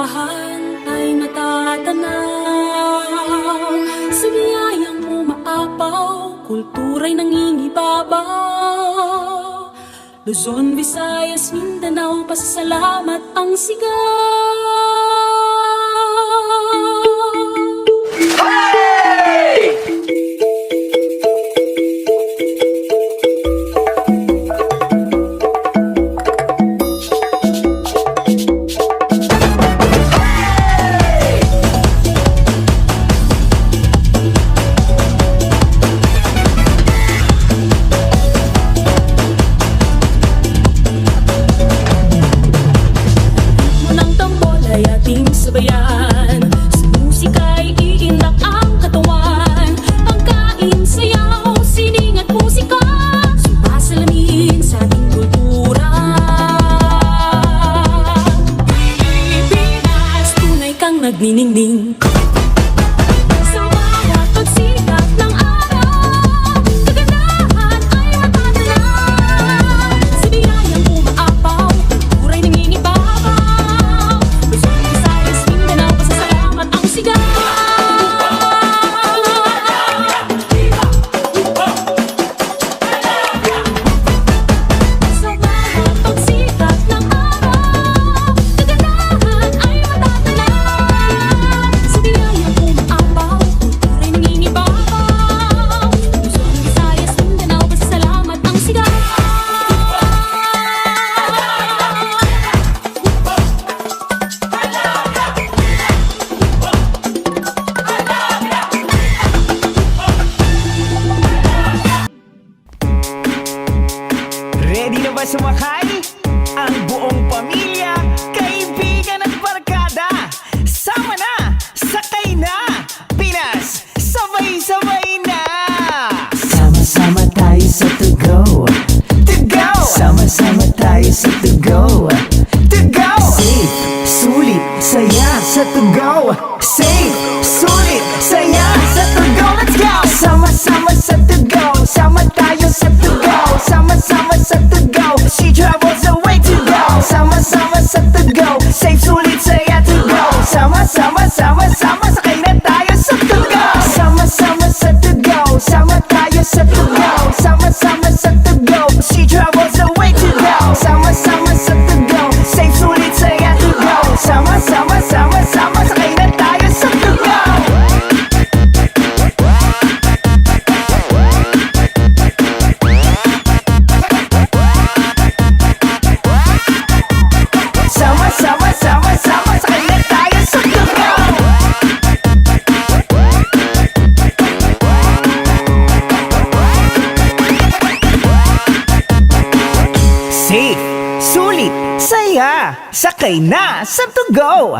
kagandahan ay matatanaw. Sa biyayang umaapaw, kultura'y nangingibabaw. Luzon, Visayas, Mindanao, pasasalamat ang sigaw. Sabayan, sa musika'y iindak ang katawan. Pagkain, sayaw, sining at musika, sumasalamin sa ating kultura. Pilipinas, tunay kang nagniningning. Sa bawat pagsikat ng araw, kagandahan ay matatanaw. Sa biyayang umaapaw, kultura'y nangingibabaw. Luzon, Visayas, Mindanao, pasasalamat ang sigaw. Sa bawat pagsikat ng araw, kagandahan ay matatanaw. Sa biyayang umaapaw, kultura'y nangingibabaw. Luzon, Visayas, Mindanao, pasasalamat ang sigaw. Ready na ba sumakay? Ang buong pamilya, kaibigan at barkada. Sama na, sakay na, Pinas, sabay-sabay na. Sama-sama tayo sa To Go. To go! Sama-sama tayo sa To Go. To go! Safe, sulit, saya sa To Go. Safe, sulit, saya sa To Go. Let's go! Sama-sama sa To Go. Sama tayo sa To Go. Sama-sama sa To Go. She travels the way to go. Sama-sama sa To Go. Safe, sulit, saya to go. Sama-sama, sama-sama, Sakay na tayo sa To Go. sama-sama sa To Go. Sama tayo sa To Go. Sama-sama sa To Go. She travels the way to go. Sama-sama sa To Go. Safe, sulit, saya to go. Sama-sama, sama-sama, Sakay na tayo sa To Go. sama-sama, sama-sama, Sakay na tayo sa To Go. Safe, sulit, saya, sakay na sa To Go.